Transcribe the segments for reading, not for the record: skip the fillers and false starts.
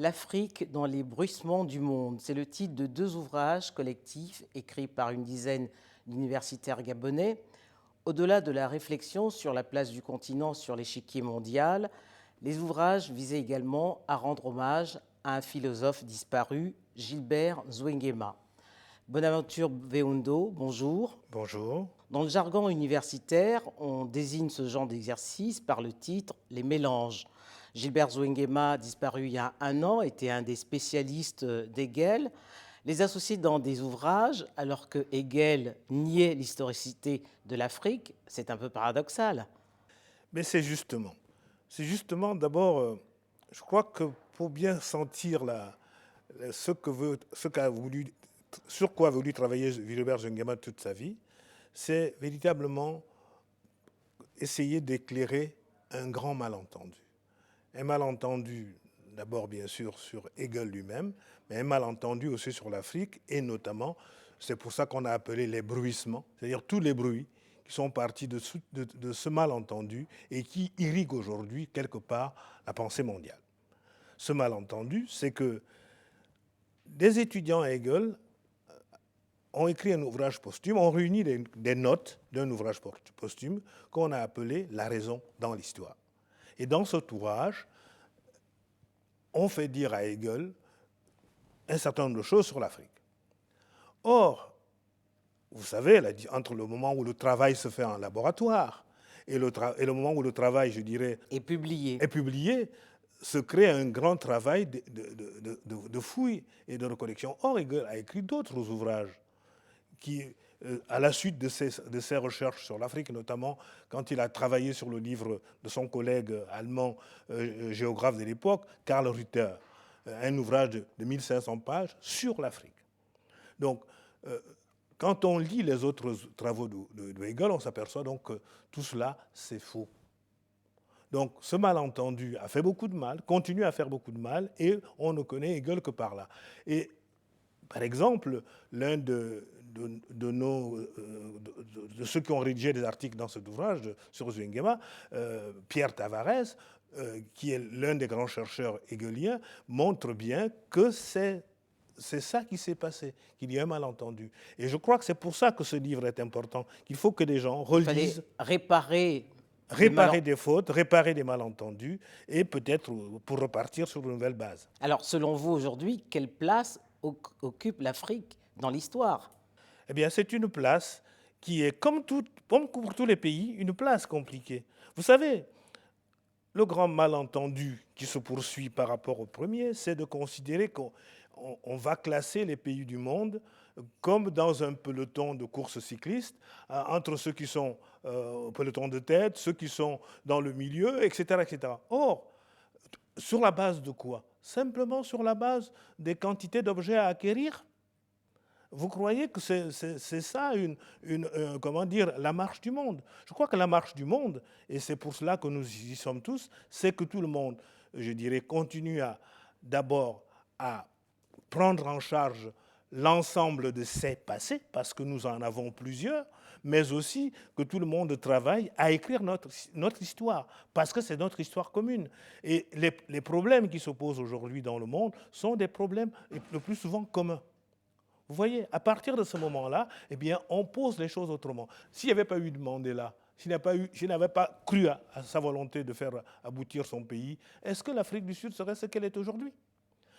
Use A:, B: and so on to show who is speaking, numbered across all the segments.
A: L'Afrique dans les bruissements du monde. C'est le titre de deux ouvrages collectifs écrits par une dizaine d'universitaires gabonais. Au-delà de la réflexion sur la place du continent sur l'échiquier mondial, les ouvrages visaient également à rendre hommage à un philosophe disparu, Gilbert Zouenguema. Bonaventure Beundo, bonjour.
B: Bonjour.
A: Dans le jargon universitaire, on désigne ce genre d'exercice par le titre « Les mélanges ». Gilbert Zouenguema, disparu il y a un an, était un des spécialistes d'Hegel. Les associer dans des ouvrages, alors que Hegel niait l'historicité de l'Afrique, c'est un peu paradoxal.
B: Mais c'est justement d'abord, je crois que pour bien sentir sur quoi a voulu travailler Gilbert Zouenguema toute sa vie, c'est véritablement essayer d'éclairer un grand malentendu. Un malentendu, d'abord bien sûr sur Hegel lui-même, mais un malentendu aussi sur l'Afrique, et notamment, c'est pour ça qu'on a appelé les bruissements, c'est-à-dire tous les bruits qui sont partis de ce malentendu et qui irriguent aujourd'hui quelque part la pensée mondiale. Ce malentendu, c'est que des étudiants à Hegel ont écrit un ouvrage posthume, ont réuni des notes d'un ouvrage posthume qu'on a appelé « La raison dans l'histoire ». Et dans cet ouvrage, on fait dire à Hegel un certain nombre de choses sur l'Afrique. Or, vous savez, entre le moment où le travail se fait en laboratoire et le moment où le travail, je dirais,
A: est publié,
B: se crée un grand travail de fouille et de recollection. Or, Hegel a écrit d'autres ouvrages qui, à la suite de ses recherches sur l'Afrique, notamment quand il a travaillé sur le livre de son collègue allemand, géographe de l'époque, Karl Rütter, un ouvrage de 1500 pages sur l'Afrique. Donc, quand on lit les autres travaux de Hegel, on s'aperçoit donc que tout cela, c'est faux. Donc, ce malentendu a fait beaucoup de mal, continue à faire beaucoup de mal, et on ne connaît Hegel que par là. Et, par exemple, l'un de ceux qui ont rédigé des articles dans cet ouvrage sur Zouenguema, Pierre Tavares, qui est l'un des grands chercheurs hegeliens, montre bien que c'est ça qui s'est passé, qu'il y a un malentendu. Et je crois que c'est pour ça que ce livre est important, qu'il faut que des gens relisent.
A: Il fallait
B: réparer des fautes, réparer des malentendus, et peut-être pour repartir sur une nouvelle base.
A: Alors, selon vous, aujourd'hui, quelle place occupe l'Afrique dans l'histoire ?
B: Eh bien, c'est une place qui est, comme pour tous les pays, une place compliquée. Vous savez, le grand malentendu qui se poursuit par rapport au premier, c'est de considérer qu'on va classer les pays du monde comme dans un peloton de course cycliste, entre ceux qui sont au peloton de tête, ceux qui sont dans le milieu, etc., etc. Or, sur la base de quoi? Simplement sur la base des quantités d'objets à acquérir. Vous croyez que c'est ça, comment dire, la marche du monde? Je crois que la marche du monde, et c'est pour cela que nous y sommes tous, c'est que tout le monde, je dirais, continue d'abord à prendre en charge l'ensemble de ses passés, parce que nous en avons plusieurs, mais aussi que tout le monde travaille à écrire notre histoire, parce que c'est notre histoire commune. Et les problèmes qui se posent aujourd'hui dans le monde sont des problèmes le plus souvent communs. Vous voyez, à partir de ce moment-là, eh bien, on pose les choses autrement. S'il n'y avait pas eu de Mandela, s'il n'avait pas cru à sa volonté de faire aboutir son pays, est-ce que l'Afrique du Sud serait ce qu'elle est aujourd'hui?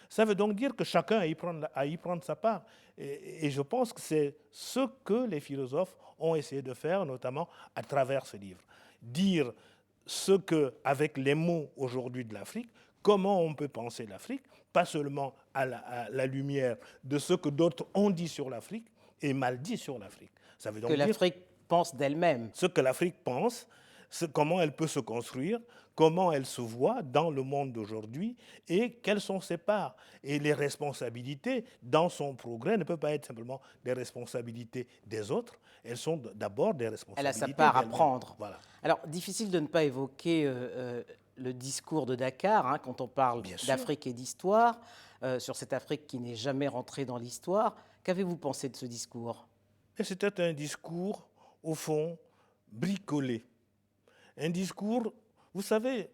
B: Ça veut donc dire que chacun a y prendre sa part. Et je pense que c'est ce que les philosophes ont essayé de faire, notamment à travers ce livre. Dire ce que, avec les mots aujourd'hui de l'Afrique, comment on peut penser l'Afrique, pas seulement à la lumière de ce que d'autres ont dit sur l'Afrique et mal dit sur l'Afrique.
A: Ça veut donc dire que l'Afrique pense d'elle-même.
B: Ce que l'Afrique pense, comment elle peut se construire, comment elle se voit dans le monde d'aujourd'hui et quelles sont ses parts. Et les responsabilités dans son progrès ne peuvent pas être simplement des responsabilités des autres, elles sont d'abord des responsabilités
A: Elle a sa part à prendre.
B: Voilà.
A: Alors, difficile de ne pas évoquer le discours de Dakar, hein, quand on parle d'Afrique et d'histoire, sur cette Afrique qui n'est jamais rentrée dans l'histoire. Qu'avez-vous pensé de ce discours?
B: C'était un discours, au fond, bricolé. Un discours, vous savez,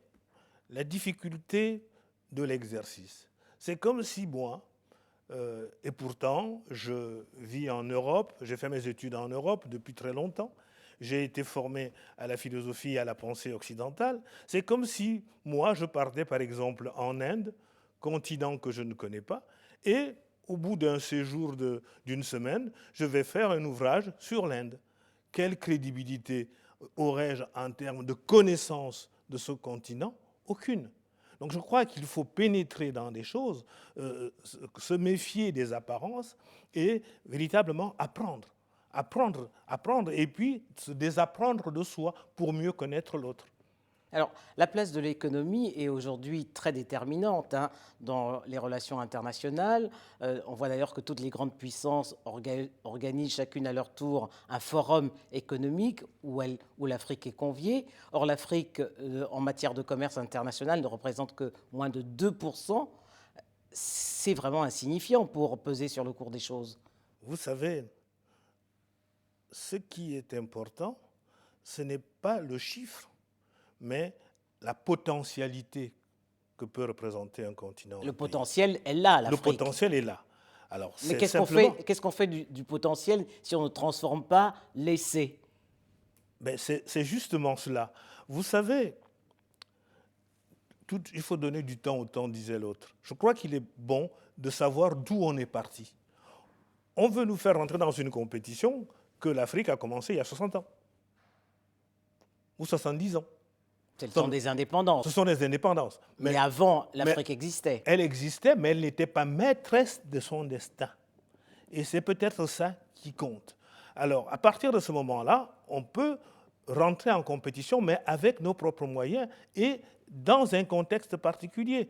B: la difficulté de l'exercice, C'est comme si moi, et pourtant, je vis en Europe, j'ai fait mes études en Europe depuis très longtemps, j'ai été formé à la philosophie et à la pensée occidentale. C'est comme si moi, je partais par exemple en Inde, continent que je ne connais pas, et au bout d'un séjour d'une semaine, je vais faire un ouvrage sur l'Inde. Quelle crédibilité aurais-je en termes de connaissance de ce continent? Aucune. Donc je crois qu'il faut pénétrer dans des choses, se méfier des apparences et véritablement apprendre. Apprendre et puis se désapprendre de soi pour mieux connaître l'autre.
A: Alors, la place de l'économie est aujourd'hui très déterminante dans les relations internationales. On voit d'ailleurs que toutes les grandes puissances organisent chacune à leur tour un forum économique où l'Afrique est conviée. Or, l'Afrique, en matière de commerce international, ne représente que moins de 2%. C'est vraiment insignifiant pour peser sur le cours des choses.
B: Vous savez, ce qui est important, ce n'est pas le chiffre, mais la potentialité que peut représenter un continent.
A: Le potentiel est là, l'Afrique.
B: Le potentiel est là. Alors,
A: mais qu'est-ce qu'on fait du potentiel si on ne transforme pas l'essai?
B: Ben c'est justement cela. Vous savez, il faut donner du temps au temps, disait l'autre. Je crois qu'il est bon de savoir d'où on est parti. On veut nous faire rentrer dans une compétition que l'Afrique a commencé il y a 60 ans. Ou 70 ans.
A: C'est le temps des indépendances.
B: Ce sont des indépendances.
A: Mais avant, l'Afrique existait.
B: Elle existait, mais elle n'était pas maîtresse de son destin. Et c'est peut-être ça qui compte. Alors, à partir de ce moment-là, on peut rentrer en compétition, mais avec nos propres moyens et dans un contexte particulier.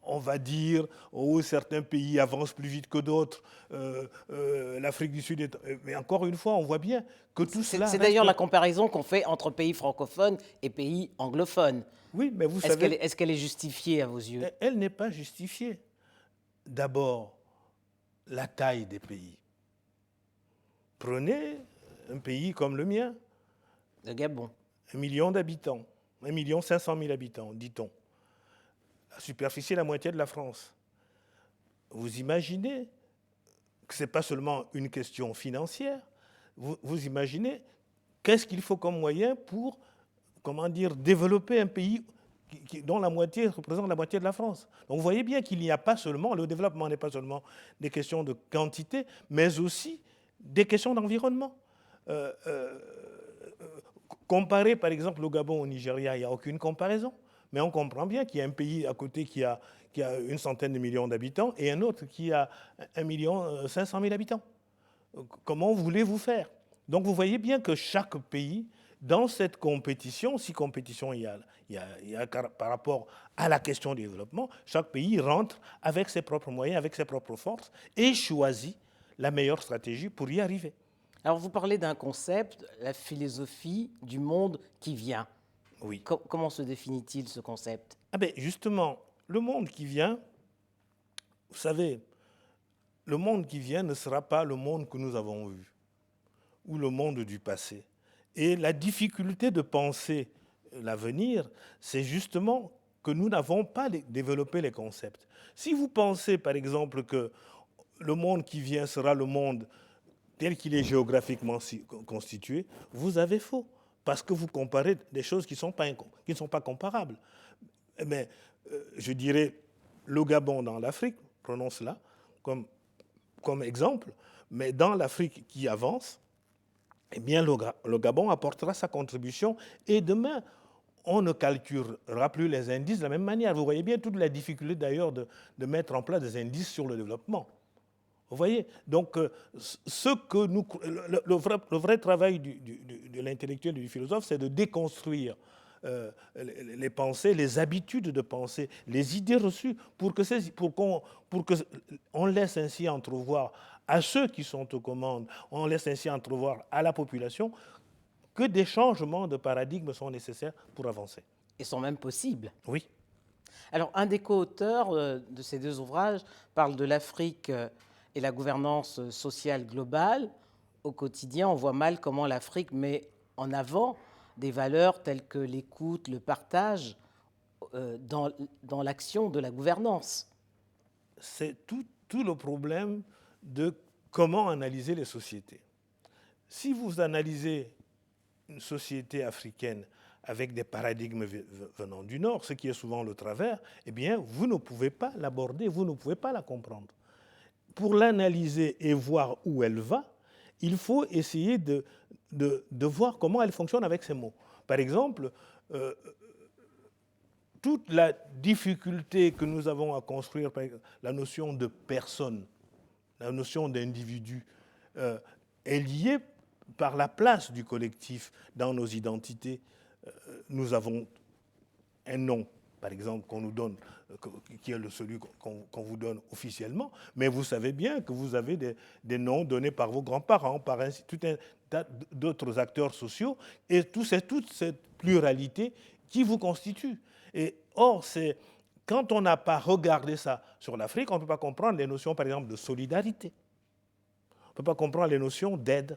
B: On va dire, oh, certains pays avancent plus vite que d'autres, l'Afrique du Sud est... Mais encore une fois, on voit bien que tout cela...
A: C'est d'ailleurs la comparaison qu'on fait entre pays francophones et pays anglophones.
B: Oui, mais vous savez...
A: Est-ce qu'elle est justifiée à vos yeux?
B: Elle n'est pas justifiée. D'abord, la taille des pays. Prenez un pays comme le mien.
A: Le Gabon.
B: 1 million d'habitants, 1 500 000 habitants, dit-on. La superficie est la moitié de la France. Vous imaginez que ce n'est pas seulement une question financière. Vous imaginez qu'est-ce qu'il faut comme moyen pour, comment dire, développer un pays dont la moitié représente la moitié de la France. Donc vous voyez bien qu'il n'y a pas seulement, le développement n'est pas seulement des questions de quantité, mais aussi des questions d'environnement. Comparer par exemple le Gabon au Nigeria, il n'y a aucune comparaison. Mais on comprend bien qu'il y a un pays à côté qui a 100 de millions d'habitants et un autre qui a 1 500 000 habitants. Comment voulez-vous faire? Donc vous voyez bien que chaque pays, dans cette compétition, si compétition il y a par rapport à la question du développement, chaque pays rentre avec ses propres moyens, avec ses propres forces et choisit la meilleure stratégie pour y arriver.
A: Alors vous parlez d'un concept, la philosophie du monde qui vient.
B: Oui.
A: Comment se définit-il ce concept?
B: Justement, le monde qui vient, vous savez, le monde qui vient ne sera pas le monde que nous avons vu ou le monde du passé. Et la difficulté de penser l'avenir, c'est justement que nous n'avons pas développé les concepts. Si vous pensez, par exemple, que le monde qui vient sera le monde tel qu'il est géographiquement constitué, vous avez faux. Parce que vous comparez des choses qui ne sont pas comparables. Mais je dirais, le Gabon dans l'Afrique, prenons cela comme exemple, mais dans l'Afrique qui avance, eh bien le Gabon apportera sa contribution et demain, on ne calculera plus les indices de la même manière. Vous voyez bien toute la difficulté d'ailleurs de mettre en place des indices sur le développement. Vous voyez? Donc, le vrai travail de l'intellectuel et du philosophe, c'est de déconstruire les pensées, les habitudes de pensée, les idées reçues, pour qu'on laisse ainsi entrevoir à ceux qui sont aux commandes, on laisse ainsi entrevoir à la population que des changements de paradigme sont nécessaires pour avancer.
A: Et sont même possibles.
B: Oui.
A: Alors, un des co-auteurs de ces deux ouvrages parle de l'Afrique et la gouvernance sociale globale. Au quotidien, on voit mal comment l'Afrique met en avant des valeurs telles que l'écoute, le partage. dans l'action de la gouvernance.
B: C'est tout le problème de comment analyser les sociétés. Si vous analysez une société africaine avec des paradigmes venant du Nord, ce qui est souvent le travers, eh bien, vous ne pouvez pas l'aborder, vous ne pouvez pas la comprendre. Pour l'analyser et voir où elle va, il faut essayer de voir comment elle fonctionne avec ces mots. Par exemple, toute la difficulté que nous avons à construire, la notion de personne, la notion d'individu, est liée par la place du collectif dans nos identités. Nous avons un nom, par exemple, qu'on nous donne, qui est celui qu'on vous donne officiellement, mais vous savez bien que vous avez des noms donnés par vos grands-parents, par tout un tas d'autres acteurs sociaux, et toute cette pluralité qui vous constitue. Et or, quand on n'a pas regardé ça sur l'Afrique, on ne peut pas comprendre les notions, par exemple, de solidarité. On ne peut pas comprendre les notions d'aide,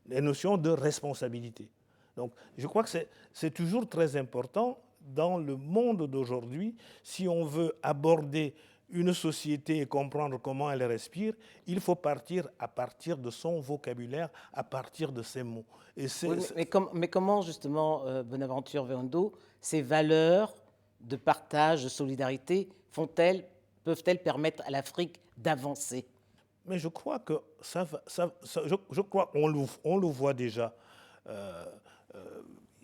B: les notions de responsabilité. Donc, je crois que c'est toujours très important dans le monde d'aujourd'hui, si on veut aborder une société et comprendre comment elle respire, il faut partir à partir de son vocabulaire, à partir de ses mots. Et
A: oui, mais comment, justement, Bonaventure Véondo, ces valeurs de partage, de solidarité, peuvent-elles permettre à l'Afrique d'avancer?
B: Mais je crois que je crois qu'on le voit déjà.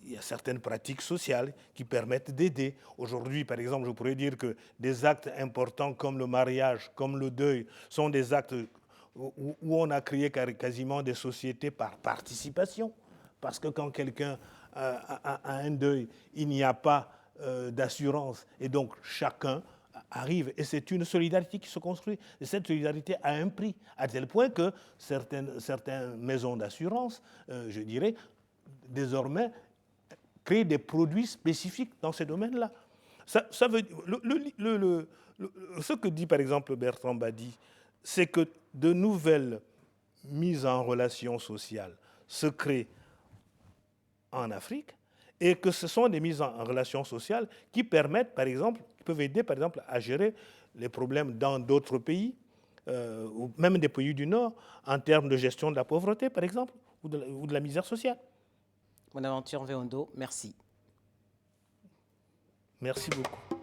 B: Il y a certaines pratiques sociales qui permettent d'aider. Aujourd'hui, par exemple, je pourrais dire que des actes importants comme le mariage, comme le deuil, sont des actes où on a créé quasiment des sociétés par participation. Parce que quand quelqu'un a un deuil, il n'y a pas d'assurance. Et donc, chacun arrive. Et c'est une solidarité qui se construit. Et cette solidarité a un prix, à tel point que certaines maisons d'assurance, je dirais, désormais, créer des produits spécifiques dans ces domaines-là. Ça veut, ce que dit par exemple Bertrand Badi, c'est que de nouvelles mises en relation sociale se créent en Afrique et que ce sont des mises en relation sociale qui permettent, par exemple, qui peuvent aider par exemple à gérer les problèmes dans d'autres pays, ou même des pays du Nord, en termes de gestion de la pauvreté, par exemple, ou de la misère sociale.
A: Bonaventure Véondo, merci.
B: Merci beaucoup.